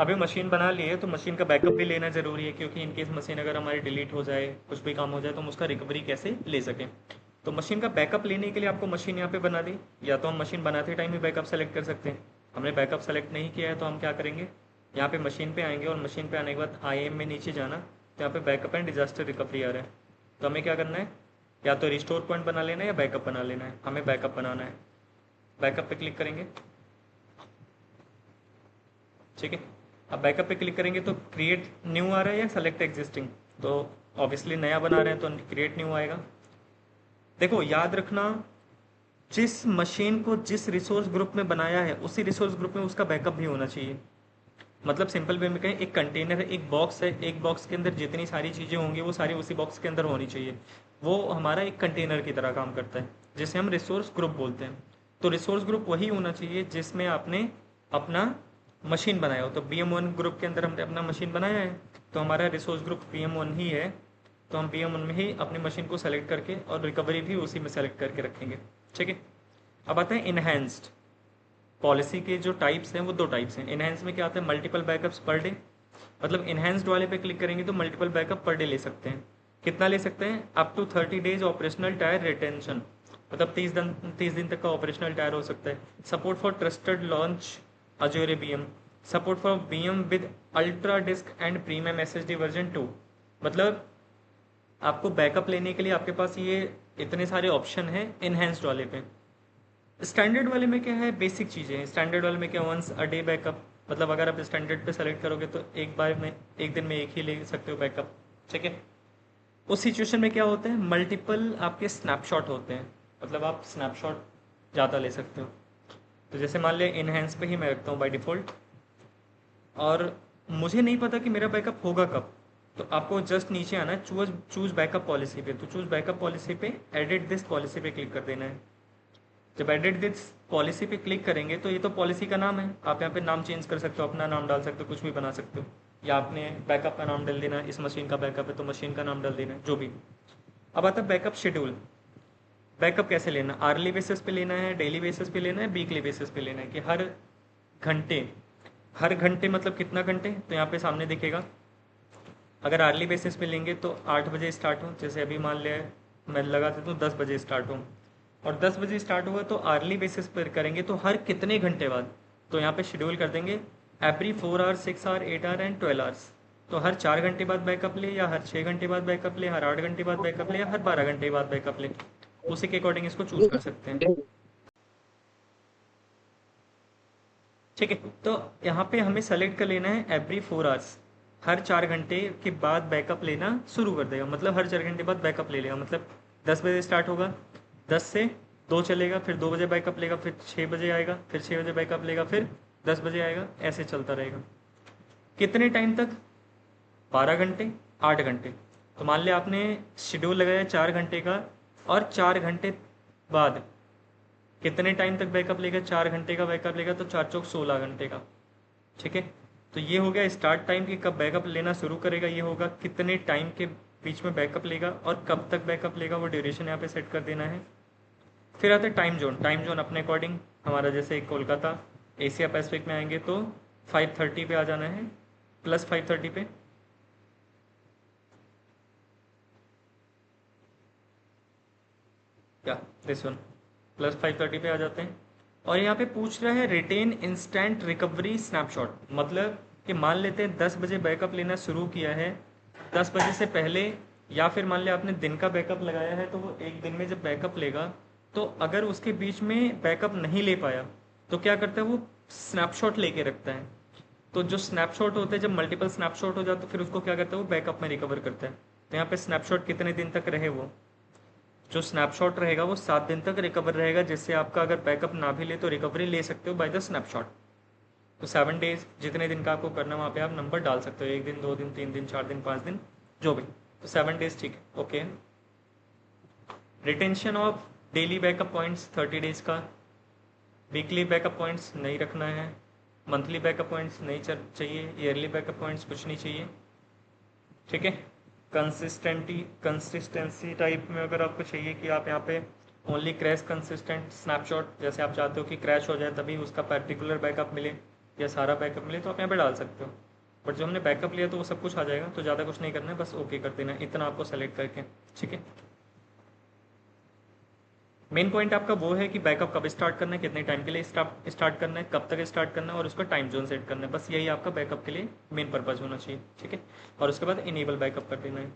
अभी मशीन बना ली है तो मशीन का बैकअप भी लेना ज़रूरी है, क्योंकि इनकेस मशीन अगर हमारी डिलीट हो जाए, कुछ भी काम हो जाए, तो हम उसका रिकवरी कैसे ले सकें। तो मशीन का बैकअप लेने के लिए आपको मशीन यहाँ पे बना दी, या तो हम मशीन बनाते टाइम ही बैकअप सेलेक्ट कर सकते हैं। हमने बैकअप सेलेक्ट नहीं किया है तो हम क्या करेंगे, यहाँ पे मशीन पे आएंगे और मशीन पे आने के बाद IAM में नीचे जाना, तो यहाँ पे बैकअप एंड डिजास्टर रिकवरी आ रहा है। तो हमें क्या करना है, या तो रिस्टोर पॉइंट बना लेना है या बैकअप बना लेना है। हमें बैकअप बनाना है। बैकअप पे क्लिक करेंगे, ठीक है। अब बैकअप पे क्लिक करेंगे तो क्रिएट न्यू आ रहा है या सेलेक्ट एग्जिस्टिंग, तो ऑब्वियसली नया बना रहे हैं तो क्रिएट न्यू आएगा। देखो याद रखना, जिस मशीन को जिस रिसोर्स ग्रुप में बनाया है उसी रिसोर्स ग्रुप में उसका बैकअप भी होना चाहिए। मतलब सिंपल वे में कहें, एक कंटेनर है, एक बॉक्स है, एक बॉक्स के अंदर जितनी सारी चीज़ें होंगी वो सारी उसी बॉक्स के अंदर होनी चाहिए। वो हमारा एक कंटेनर की तरह काम करता है, जिसे हम रिसोर्स ग्रुप बोलते हैं। तो रिसोर्स ग्रुप वही होना चाहिए जिसमें आपने अपना मशीन बनाया हो। तो BM1 ग्रुप के अंदर हमने अपना मशीन बनाया है, तो हमारा रिसोर्स ग्रुप BM1 ही है। तो हम BM1 में ही अपनी मशीन को सेलेक्ट करके और रिकवरी भी उसी में सेलेक्ट करके रखेंगे, ठीक है। अब आते हैं इनहेंस्ड पॉलिसी के जो टाइप्स हैं, वो दो टाइप्स हैं। इनहेंस में क्या आता है, मल्टीपल बैकअप्स पर डे। मतलब इनहेंस्ड वाले पे क्लिक करेंगे तो मल्टीपल बैकअप पर डे ले सकते हैं। कितना ले सकते हैं, up to 30 days operational tyre retention. मतलब 30 दिन तक का ऑपरेशनल टायर हो सकता है। Support for trusted launch Azure BM। Support for BM with ultra disk and premium SSD version 2। मतलब आपको बैकअप लेने के लिए आपके पास ये इतने सारे ऑप्शन हैं इनहेंस्ड वाले पे। स्टैंडर्ड वाले में क्या है, बेसिक चीज़ें हैं। स्टैंडर्ड वाले में क्या, वंस अ डे बैकअप। मतलब अगर आप स्टैंडर्ड पे सेलेक्ट करोगे तो एक बार में, एक दिन में एक ही ले सकते हो बैकअप, ठीक है। उस सिचुएशन में क्या होता है, मल्टीपल आपके स्नैपशॉट होते हैं। मतलब आप स्नैपशॉट ज़्यादा ले सकते हो। तो जैसे मान लिया इनहेंस पे ही मैं रखता हूँ बाय डिफ़ॉल्ट, और मुझे नहीं पता कि मेरा बैकअप होगा कब। तो आपको जस्ट नीचे आना है, चूज बैकअप पॉलिसी पे। तो चूज बैकअप पॉलिसी पे एडिट दिस पॉलिसी पे क्लिक कर देना है। जब एडिट दिस पॉलिसी पे क्लिक करेंगे तो ये तो पॉलिसी का नाम है, आप यहाँ पे नाम चेंज कर सकते हो, अपना नाम डाल सकते हो, कुछ भी बना सकते हो। या आपने बैकअप का नाम डाल देना है, इस मशीन का बैकअप है तो मशीन का नाम डाल देना है, जो भी। अब आता है बैकअप शेड्यूल। बैकअप कैसे लेना, आर्ली बेसिस पे लेना है, डेली बेसिस पे लेना है, वीकली बेसिस पे लेना है, कि घंटे हर घंटे मतलब कितना घंटे, तो यहाँ पे सामने दिखेगा। अगर आर्ली बेसिस पे लेंगे तो 8 बजे स्टार्ट हो, जैसे अभी मान लिया मैं लगा देता हूँ 10 बजे स्टार्ट हो, और 10 बजे स्टार्ट हुआ तो आर्ली बेसिस पर करेंगे तो हर कितने घंटे बाद। तो यहाँ पे शेड्यूल कर देंगे every 4 hours, 6 hour, 8 hour and 12 hours. तो हर 4 घंटे बाद बैकअप ले, या हर 6 घंटे बाद बैकअप ले, हर 8 घंटे बाद बैकअप ले, या हर 12 घंटे बाद बैकअप ले। उसी के अकॉर्डिंग इसको चूज कर सकते हैं, ठीक है। तो यहाँ पे हमें सेलेक्ट कर लेना है एवरी 4 आवर्स। हर 4 घंटे के बाद बैकअप लेना शुरू कर देगा, मतलब हर 4 घंटे बाद बैकअप ले लेगा। मतलब 10 बजे स्टार्ट होगा, 10 से 2 चलेगा, फिर 2 बजे बैकअप लेगा, फिर 6 बजे आएगा, फिर 6 बजे बैकअप लेगा, फिर 10 बजे आएगा, ऐसे चलता रहेगा। कितने टाइम तक, 12 घंटे, 8 घंटे। तो मान लिया आपने शेड्यूल लगाया 4 घंटे का, और 4 घंटे बाद कितने टाइम तक बैकअप लेगा, 4 घंटे का बैकअप लेगा, तो 4 चौक 16 घंटे का, ठीक है। तो ये हो गया स्टार्ट टाइम कि कब बैकअप लेना शुरू करेगा, ये होगा कितने टाइम के बीच में बैकअप लेगा और कब तक बैकअप लेगा, वो ड्यूरेशन यहाँ पे सेट कर देना है। फिर आता है टाइम जोन। टाइम जोन अपने अकॉर्डिंग, हमारा जैसे कोलकाता एशिया पैसिफिक में आएंगे तो 5:30 पे आ जाना है, +5:30 पे। क्या, दिस वन, +5:30 पे आ जाते हैं। और यहाँ पे पूछ रहा है रिटेन इंस्टेंट रिकवरी स्नैपशॉट। मतलब कि मान लेते हैं 10 बजे बैकअप लेना शुरू किया है, 10 बजे से पहले, या फिर मान लिया आपने दिन का बैकअप लगाया है तो वो एक दिन में जब बैकअप लेगा, तो अगर उसके बीच में बैकअप नहीं ले पाया तो क्या करता है, वो स्नैपशॉट लेके रखता है। तो जो स्नैपशॉट होते हैं, जब मल्टीपल स्नैपशॉट हो जाते तो फिर उसको क्या करता है, वो बैकअप में रिकवर करता है। तो यहाँ पे स्नैपशॉट कितने दिन तक रहे, वो जो स्नैपशॉट रहेगा वो 7 दिन तक रिकवर रहेगा, जिससे आपका अगर बैकअप ना भी ले तो रिकवरी ले सकते हो बाय द स्नैपशॉट। तो 7 डेज, जितने दिन का आपको करना है वहाँ पे आप नंबर डाल सकते हो, 1 दिन, 2 दिन, 3 दिन, 4 दिन, 5 दिन, जो भी। तो 7 डेज, ठीक है, okay. Retention of daily backup points 30 days का। वीकली बैकअप पॉइंट्स नहीं रखना है, मंथली बैकअप पॉइंट्स नहीं चाहिए, ईयरली बैकअप पॉइंट्स कुछ नहीं चाहिए, ठीक है। कंसिस्टेंसी टाइप में अगर आपको चाहिए कि आप यहाँ पे ओनली क्रैश कंसिस्टेंट स्नैपशॉट, जैसे आप चाहते हो कि क्रैश हो जाए तभी उसका पर्टिकुलर बैकअप मिले, या सारा बैकअप मिले तो आप यहाँ पे डाल सकते हो, बट जो हमने बैकअप लिया तो वो सब कुछ आ जाएगा, तो ज़्यादा कुछ नहीं करना है, बस ओके कर देना है, इतना आपको सेलेक्ट करके। ठीक है, मेन पॉइंट आपका वो है कि बैकअप कब स्टार्ट करना है, कितने टाइम के लिए स्टार्ट करना है, कब तक स्टार्ट करना है, और उसका टाइम जोन सेट करना है। बस यही आपका बैकअप के लिए मेन पर्पज होना चाहिए। ठीक है, और उसके बाद इनेबल बैकअप कर देना है।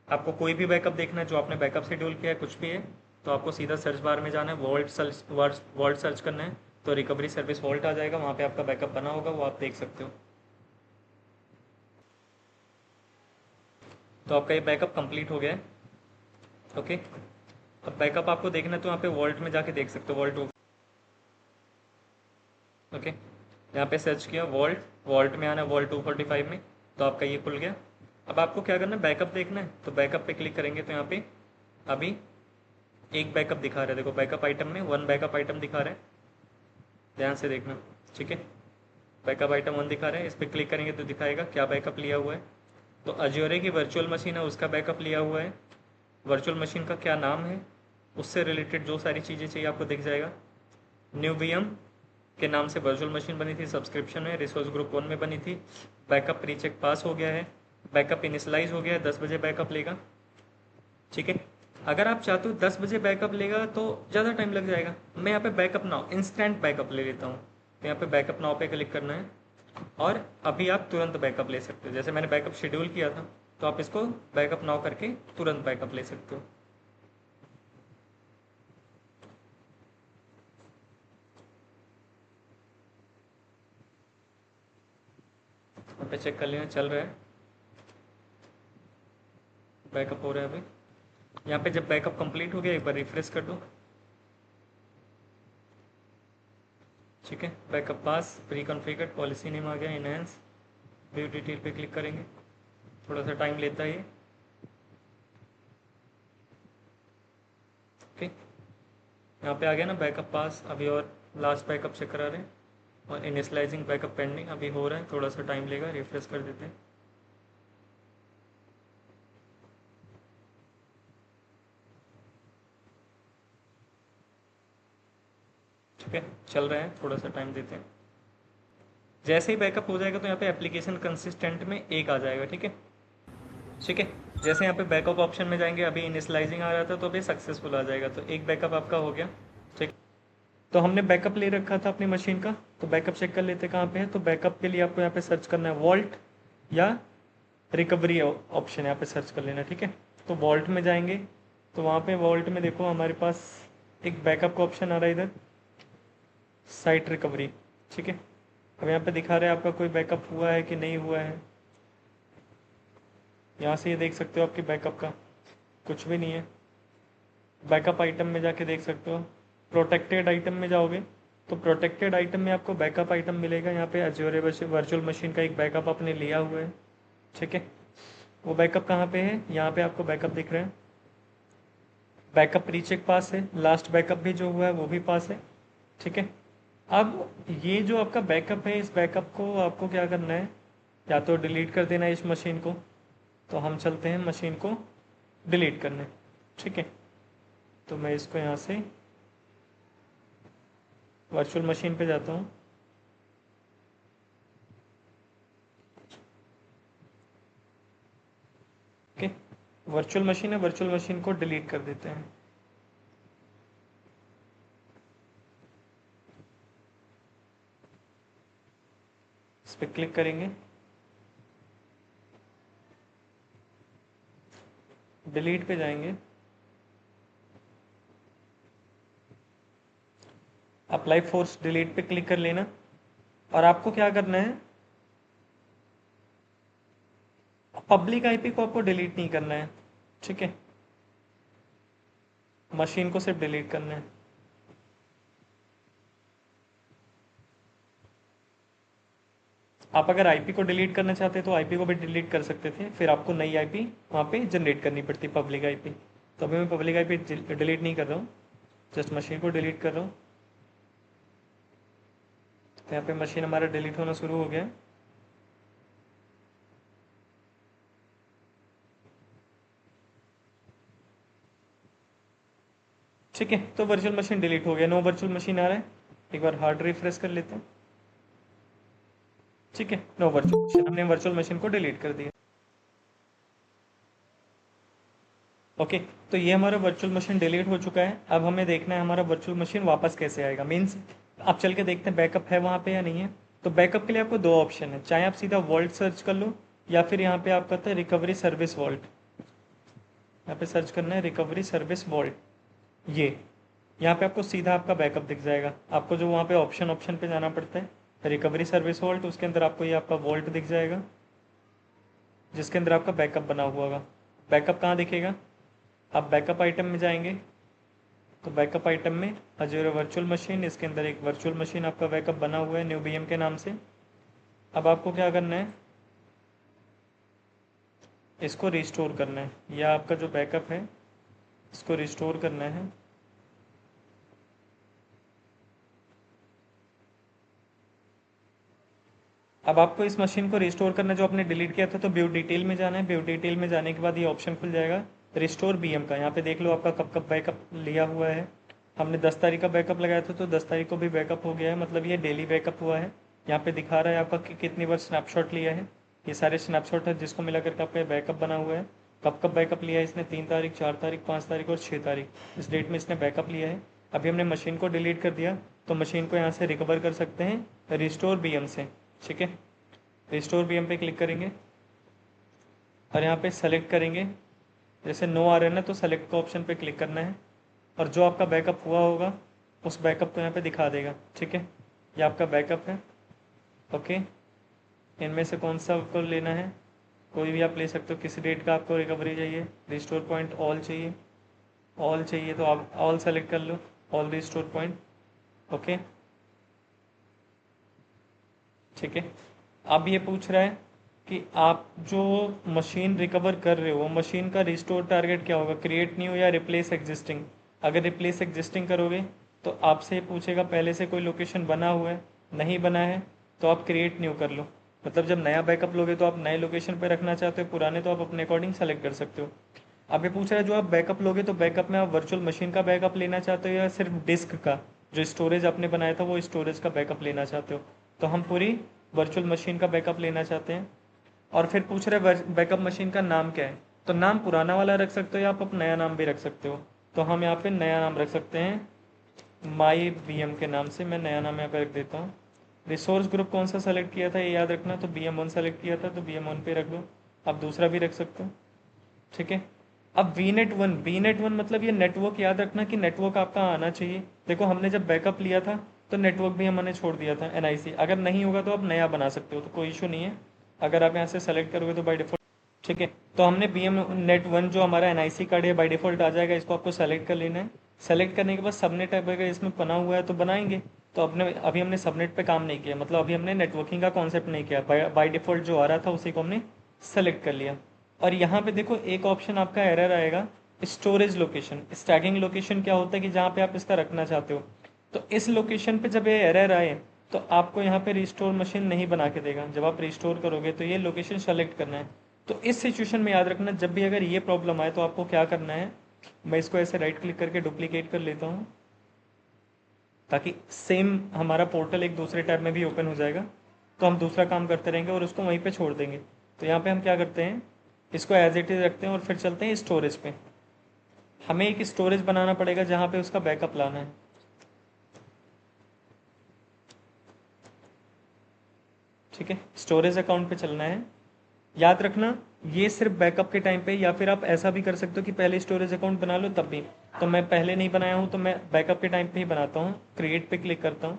आपको कोई भी बैकअप देखना है जो आपने बैकअप शेड्यूल किया है, कुछ भी है, तो आपको सीधा सर्च बार में जाना है, वॉल्ट सर्च करना है, तो रिकवरी सर्विस वॉल्ट आ जाएगा, वहाँ पे आपका बैकअप बना होगा, वो आप देख सकते हो। तो आपका ये बैकअप कंप्लीट हो गया है। ओके, अब बैकअप आपको देखना है तो यहाँ पे वॉल्ट में जाके देख सकते हो, वॉल्ट। ओके, यहाँ पे सर्च किया वॉल्ट, वॉल्ट में आना है, वॉल्ट 245 में, तो आपका ये खुल गया। अब आपको क्या करना है, बैकअप देखना है, तो बैकअप पे क्लिक करेंगे तो यहाँ पे अभी एक बैकअप दिखा रहा है, देखो बैकअप आइटम में 1 बैकअप आइटम दिखा रहा है, ध्यान से देखना। ठीक है, बैकअप आइटम 1 दिखा रहा है, इस पर क्लिक करेंगे तो दिखाएगा क्या बैकअप लिया हुआ है। तो अज्योरे की वर्चुअल मशीन है, उसका बैकअप लिया हुआ है, वर्चुअल मशीन का क्या नाम है, उससे रिलेटेड जो सारी चीज़ें चाहिए आपको दिख जाएगा। न्यू वीएम के नाम से वर्चुअल मशीन बनी थी, सब्सक्रिप्शन में रिसोर्स ग्रुप 1 में बनी थी, बैकअप प्री चेक पास हो गया है, बैकअप इनिशलाइज हो गया है, 10 बजे बैकअप लेगा। ठीक है, अगर आप चाहते हो 10 बजे बैकअप लेगा तो ज़्यादा टाइम लग जाएगा, मैं यहाँ पे बैकअप नाउ इंस्टेंट बैकअप ले लेता हूँ, तो यहाँ पे बैकअप नाउ पे क्लिक करना है, और अभी आप तुरंत बैकअप ले सकते हो। जैसे मैंने बैकअप शेड्यूल किया था, तो आप इसको बैकअप नाउ करके तुरंत बैकअप ले सकते हो। यहाँ पे चेक कर लेना, चल रहा है, बैकअप हो रहा है अभी। यहाँ पे जब बैकअप कंप्लीट हो गया एक बार रिफ्रेश कर दो। ठीक है, बैकअप पास, प्री कॉन्फ़िगर्ड, पॉलिसी नेम आ गया, इनहेंस, व्यू डिटेल पे क्लिक करेंगे, थोड़ा सा टाइम लेता है ये। ओके, यहाँ पे आ गया ना बैकअप पास अभी, और लास्ट बैकअप चेक करा रहे हैं, और इनिशलाइजिंग बैकअप पेंडिंग अभी हो रहा है, थोड़ा सा टाइम लेगा, रिफ्रेश कर देते हैं। ठीक है, चल रहे हैं, थोड़ा सा टाइम देते हैं। जैसे ही बैकअप हो जाएगा तो यहाँ पे एप्लीकेशन कंसिस्टेंट में एक आ जाएगा। ठीक है, ठीक है, जैसे यहाँ पे बैकअप ऑप्शन में जाएंगे, अभी इनिशलाइजिंग आ रहा था तो अभी सक्सेसफुल आ जाएगा, तो एक बैकअप आपका हो गया। ठीक, तो हमने बैकअप ले रखा था अपनी मशीन का, तो बैकअप चेक कर लेते कहाँ पे है। तो बैकअप के लिए आपको यहाँ पे सर्च करना है वॉल्ट या रिकवरी ऑप्शन, यहाँ पे सर्च कर लेना। ठीक है, तो वॉल्ट में जाएंगे, तो वहाँ पे वॉल्ट में देखो हमारे पास एक बैकअप का ऑप्शन आ रहा है इधर, साइट रिकवरी। ठीक है, अब यहाँ पे दिखा रहा है आपका कोई बैकअप हुआ है कि नहीं हुआ है, यहाँ से ये देख सकते हो आपके बैकअप का कुछ भी नहीं है। बैकअप आइटम में जाके देख सकते हो, प्रोटेक्टेड आइटम में जाओगे तो प्रोटेक्टेड आइटम में आपको बैकअप आइटम मिलेगा, यहाँ पे अज्योर वर्चुअल मशीन का एक बैकअप आपने लिया हुआ है। ठीक है, वो बैकअप कहाँ पे है, यहाँ पे आपको बैकअप दिख रहा है, बैकअप रीचेक पास है, लास्ट बैकअप भी जो हुआ है वो भी पास है। ठीक है, अब ये जो आपका बैकअप है, इस बैकअप को आपको क्या करना है, या तो डिलीट कर देना है इस मशीन को, तो हम चलते हैं मशीन को डिलीट करने। ठीक है, तो मैं इसको यहाँ से वर्चुअल मशीन पे जाता हूँ। ओके, वर्चुअल मशीन है, वर्चुअल मशीन को डिलीट कर देते हैं। इस पर क्लिक करेंगे, डिलीट पे जाएंगे, अप्लाई फोर्स डिलीट पे क्लिक कर लेना, और आपको क्या करना है, पब्लिक आईपी को आपको डिलीट नहीं करना है। ठीक है, मशीन को सिर्फ डिलीट करना है। आप अगर आईपी को डिलीट करना चाहते तो आईपी को भी डिलीट कर सकते थे, फिर आपको नई आईपी वहाँ पे जनरेट करनी पड़ती, पब्लिक आईपी। तो अभी मैं पब्लिक आईपी डिलीट नहीं कर रहा हूँ, जस्ट मशीन को डिलीट कर रहा हूँ। तो यहाँ पे मशीन हमारा डिलीट होना शुरू हो गया। ठीक है, तो वर्चुअल मशीन डिलीट हो गया, नो वर्चुअल मशीन आ रहा है। एक बार हार्ड रिफ्रेश कर लेते हैं। ठीक है, नो वर्चुअल मशीन, हमने वर्चुअल मशीन को डिलीट कर दिया। ओके, तो ये हमारा वर्चुअल मशीन डिलीट हो चुका है। अब हमें देखना है हमारा वर्चुअल मशीन वापस कैसे आएगा। मीन्स आप चल के देखते हैं बैकअप है वहाँ पे या नहीं है। तो बैकअप के लिए आपको दो ऑप्शन है, चाहे आप सीधा वॉल्ट सर्च कर लो या फिर यहाँ पे आप करते हैं रिकवरी सर्विस वॉल्ट। यहाँ पे सर्च करना है रिकवरी सर्विस वॉल्ट। ये यहाँ पे आपको सीधा आपका बैकअप दिख जाएगा। आपको जो वहाँ पे ऑप्शन ऑप्शन पे जाना पड़ता है, रिकवरी सर्विस वॉल्ट, उसके अंदर आपको ये आपका वॉल्ट दिख जाएगा जिसके अंदर आपका बैकअप बना हुआ होगा। बैकअप कहाँ दिखेगा, आप बैकअप आइटम में जाएंगे तो बैकअप आइटम में अजूर वर्चुअल मशीन, इसके अंदर एक वर्चुअल मशीन आपका बैकअप बना हुआ है न्यू बीएम के नाम से। अब आपको क्या करना है, इसको रिस्टोर करना है। यह आपका जो बैकअप है इसको रिस्टोर करना है। अब आपको इस मशीन को रिस्टोर करना है जो आपने डिलीट किया था, तो व्यू डिटेल में जाना है। व्यू डिटेल में जाने के बाद ये ऑप्शन खुल जाएगा रिस्टोर बीएम का। यहाँ पे देख लो आपका कब कब बैकअप लिया हुआ है। हमने 10 तारीख का बैकअप लगाया था तो 10 तारीख को भी बैकअप हो गया है, मतलब ये डेली बैकअप हुआ है। यहाँ पे दिखा रहा है आपका कि कितनी बार स्नैपशॉट लिया है। ये सारे स्नैपशॉट है जिसको मिला करके आपका बैकअप बना हुआ है। कब कब बैकअप लिया है इसने, 3 तारीख, 4 तारीख, 5 तारीख और 6 तारीख, इस डेट में इसने बैकअप लिया है। अभी हमने मशीन को डिलीट कर दिया तो मशीन को यहाँ से रिकवर कर सकते हैं रिस्टोर बीएम से। ठीक है, रिस्टोर बीएम पे क्लिक करेंगे और यहाँ पे सेलेक्ट करेंगे। जैसे नो आ रहा है ना, तो सेलेक्ट का ऑप्शन पे क्लिक करना है और जो आपका बैकअप हुआ होगा उस बैकअप को यहाँ पे दिखा देगा। ठीक है, ये आपका बैकअप है। ओके, इनमें से कौन सा आपको लेना है, कोई भी आप ले सकते हो। किसी डेट का आपको रिकवरी चाहिए, रिस्टोर पॉइंट ऑल चाहिए, ऑल चाहिए तो आप ऑल सेलेक्ट कर लो, ऑल रिस्टोर पॉइंट। ओके, ठीक है। अब ये पूछ रहा है कि आप जो मशीन रिकवर कर रहे हो मशीन का रिस्टोर टारगेट क्या होगा, क्रिएट न्यू या रिप्लेस एग्जिस्टिंग। अगर रिप्लेस एग्जिस्टिंग करोगे तो आपसे पूछेगा पहले से कोई लोकेशन बना हुआ है, नहीं बना है तो आप क्रिएट न्यू कर लो। मतलब जब नया बैकअप लोगे तो आप नए लोकेशन पर रखना चाहते हो, पुराने तो आप अपने अकॉर्डिंग सेलेक्ट कर सकते हो। अब ये पूछ रहा है जो आप बैकअप लोगे तो बैकअप में आप वर्चुअल मशीन का बैकअप लेना चाहते हो या सिर्फ डिस्क का, जो स्टोरेज आपने बनाया था वो स्टोरेज का बैकअप लेना चाहते हो। तो हम पूरी वर्चुअल मशीन का बैकअप लेना चाहते हैं। और फिर पूछ रहे बैकअप मशीन का नाम क्या है, तो नाम पुराना वाला रख सकते हो या आप नया नाम भी रख सकते हो। तो हम यहाँ पे नया नाम रख सकते हैं, माई बीएम के नाम से मैं नया नाम यहाँ पे रख देता हूँ। रिसोर्स ग्रुप कौन सा सेलेक्ट किया था ये याद रखना, तो BM1 सेलेक्ट किया था तो BM1 पे रख लो। आप दूसरा भी रख सकते हो। ठीक है, अब वी नेट वन मतलब ये नेटवर्क याद रखना कि नेटवर्क आपका आना चाहिए। देखो हमने जब बैकअप लिया था तो नेटवर्क भी हमने छोड़ दिया था NIC। अगर नहीं होगा तो आप नया बना सकते हो, तो कोई इशू नहीं है अगर आप यहाँ से सेलेक्ट करोगे तो बाय डिफॉल्ट। ठीक है, तो हमने BM नेट 1 जो हमारा NIC कार्ड है बाय डिफॉल्ट आ जाएगा, इसको आपको सेलेक्ट कर लेना है। सेलेक्ट करने के बाद सबनेट अगर इसमें बना हुआ है तो बनाएंगे। तो अपने अभी हमने सबनेट पे काम नहीं किया, मतलब अभी हमने नेटवर्किंग का कॉन्सेप्ट नहीं किया, बाय डिफॉल्ट जो आ रहा था उसी को हमने सेलेक्ट कर लिया। और यहाँ पे देखो एक ऑप्शन आपका एरर आएगा, स्टोरेज लोकेशन। स्टैगिंग लोकेशन क्या होता है कि जहाँ पे आप इसका रखना चाहते हो, तो इस लोकेशन पे जब ये एरर आए तो आपको यहाँ पे रिस्टोर मशीन नहीं बना के देगा। जब आप रिस्टोर करोगे तो ये लोकेशन सेलेक्ट करना है। तो इस सिचुएशन में याद रखना जब भी अगर ये प्रॉब्लम आए तो आपको क्या करना है, मैं इसको ऐसे राइट क्लिक करके डुप्लीकेट कर लेता हूँ ताकि सेम हमारा पोर्टल एक दूसरे टैब में भी ओपन हो जाएगा। तो हम दूसरा काम करते रहेंगे और उसको वहीं पे छोड़ देंगे। तो यहाँ पे हम क्या करते हैं, इसको एज इट इज रखते हैं और फिर चलते हैं स्टोरेज पे। हमें एक स्टोरेज बनाना पड़ेगा जहाँ पे उसका बैकअप लाना है। ठीक है, स्टोरेज अकाउंट पे चलना है। याद रखना ये सिर्फ बैकअप के टाइम पे, या फिर आप ऐसा भी कर सकते हो कि पहले स्टोरेज अकाउंट बना लो तब भी। तो मैं पहले नहीं बनाया हूँ तो मैं बैकअप के टाइम पे ही बनाता हूँ। क्रिएट पे क्लिक करता हूँ,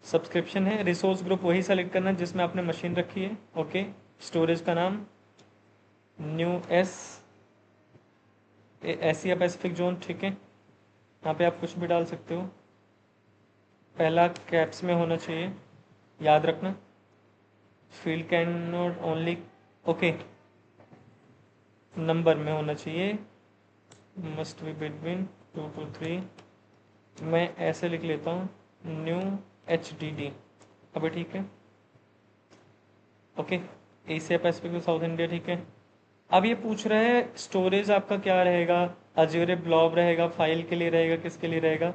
सब्सक्रिप्शन है, रिसोर्स ग्रुप वही सेलेक्ट करना है जिसमें आपने मशीन रखी है। ओके, स्टोरेज का नाम न्यू एशिया पैसिफिक जोन। ठीक है, यहाँ पे आप कुछ भी डाल सकते हो, पहला कैप्स में होना चाहिए, याद रखना। Field can not only, okay, number में होना चाहिए, मस्ट बी बिटवीन 2 to 3। मैं ऐसे लिख लेता हूँ न्यू HDD, अभी ठीक है। Okay, Asia Pacific south India, ठीक है। अब ये पूछ रहा है स्टोरेज आपका क्या रहेगा, अज्योर ब्लॉब रहेगा, फाइल के लिए रहेगा, किसके लिए रहेगा।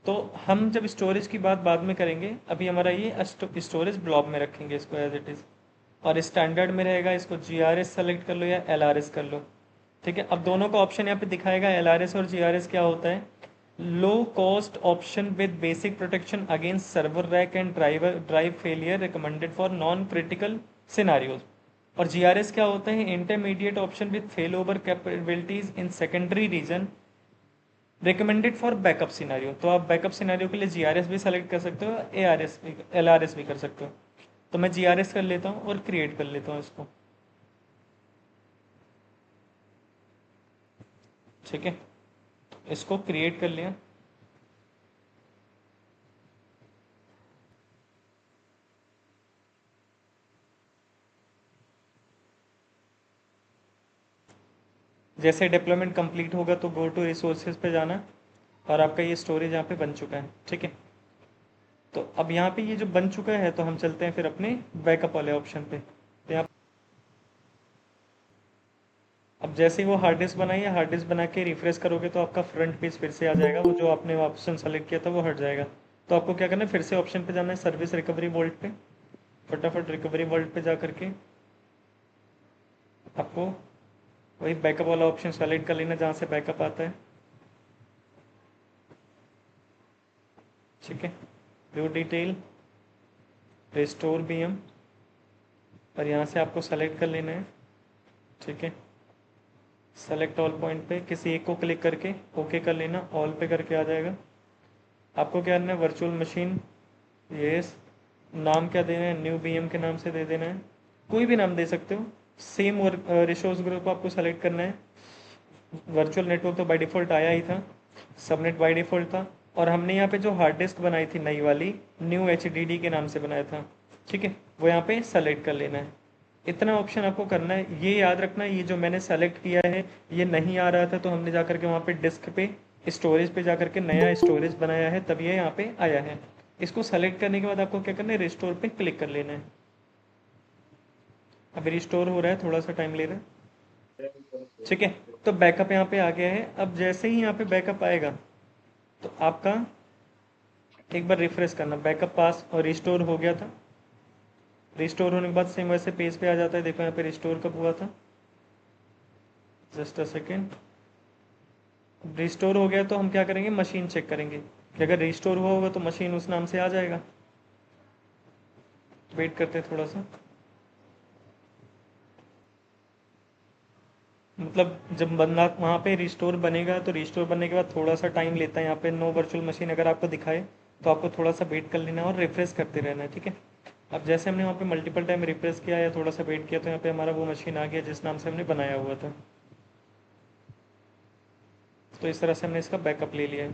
तो हम जब स्टोरेज की बात बाद में करेंगे, अभी हमारा ये स्टोरेज ब्लॉब में रखेंगे इसको एज इट इज़। और स्टैंडर्ड में रहेगा, इसको GRS सेलेक्ट कर लो या LRS कर लो, ठीक है। अब दोनों का ऑप्शन यहाँ पे दिखाएगा, LRS और GRS क्या होता है। Low cost option with basic protection against server rack and drive failure recommended for non critical scenarios. और GRS क्या होता है, intermediate option with fail over capabilities in secondary region recommended for backup scenario. तो आप backup scenario के लिए GRS भी select कर सकते हो, ARS भी, LRS भी कर सकते हो। तो मैं GRS कर लेता हूँ और क्रिएट कर लेता हूँ इसको, ठीक है। इसको क्रिएट कर लिया। जैसे डिप्लॉयमेंट कंप्लीट होगा तो गो टू रिसोर्सेज पे जाना, और आपका ये स्टोरेज यहाँ पे बन चुका है, ठीक है। तो अब यहाँ पे ये जो बन चुका है, तो हम चलते हैं फिर अपने बैकअप वाले ऑप्शन पे। तो यहाँ अब जैसे ही वो हार्ड डिस्क बनाई है, हार्ड डिस्क बना के रिफ्रेश करोगे तो आपका फ्रंट पेज फिर से आ जाएगा, वो जो आपने ऑप्शन सेलेक्ट किया था वो हट जाएगा। तो आपको क्या करना है, फिर से ऑप्शन पे जाना है, सर्विस रिकवरी वॉल्ट पे। फटाफट रिकवरी वॉल्ट पे जा करके आपको वही बैकअप वाला ऑप्शन सेलेक्ट कर लेना जहाँ से बैकअप आता है, ठीक है। व्यू डिटेल, रिस्टोर BM, और यहाँ से आपको सेलेक्ट कर लेना है, ठीक है। सेलेक्ट ऑल पॉइंट पे किसी एक को क्लिक करके ओके कर लेना, ऑल पे करके आ जाएगा। आपको क्या करना है, वर्चुअल मशीन, यस, नाम क्या देना है, न्यू BM के नाम से दे देना है, कोई भी नाम दे सकते हो। सेम रिसोर्स ग्रुप आपको सेलेक्ट करना है। वर्चुअल नेटवर्क तो बाय डिफ़ॉल्ट आया ही था, सबनेट बाय डिफ़ॉल्ट था। और हमने यहाँ पे जो हार्ड डिस्क बनाई थी नई वाली, न्यू HDD के नाम से बनाया था, ठीक है, वो यहाँ पे सेलेक्ट कर लेना है। इतना ऑप्शन आपको करना है। ये याद रखना, ये जो मैंने सेलेक्ट किया है ये नहीं आ रहा था, तो हमने जा करके वहाँ पे डिस्क पे स्टोरेज पे जा करके नया स्टोरेज बनाया है, तब ये यहाँ पे आया है। इसको सेलेक्ट करने के बाद आपको क्या करना है, रिस्टोर पे क्लिक कर लेना है। अभी रिस्टोर हो रहा है, थोड़ा सा टाइम ले रहा है, ठीक है। तो बैकअप यहाँ पे आ गया है। अब जैसे ही यहाँ पे बैकअप आएगा तो आपका एक बार रिफ्रेश करना, बैकअप पास और रिस्टोर हो गया था। रिस्टोर होने के बाद सेम वैसे पेज पे आ जाता है। देखो यहाँ पे रिस्टोर कब हुआ था, जस्ट अ सेकेंड। रिस्टोर हो गया तो हम क्या करेंगे, मशीन चेक करेंगे कि अगर रिस्टोर हुआ होगा तो मशीन उस नाम से आ जाएगा। वेट करते हैं थोड़ा सा, मतलब जब बंदा वहाँ पे रिस्टोर बनेगा तो रिस्टोर बनने के बाद थोड़ा सा टाइम लेता है। यहाँ पे नो वर्चुअल मशीन अगर आपको दिखाए तो आपको थोड़ा सा वेट कर लेना है और रिफ्रेश करते रहना है, ठीक है। अब जैसे हमने वहाँ पे मल्टीपल टाइम रिफ्रेश किया या थोड़ा सा वेट किया तो यहाँ पे हमारा वो मशीन आ गया जिस नाम से हमने बनाया हुआ था। तो इस तरह से हमने इसका बैकअप ले लिया है।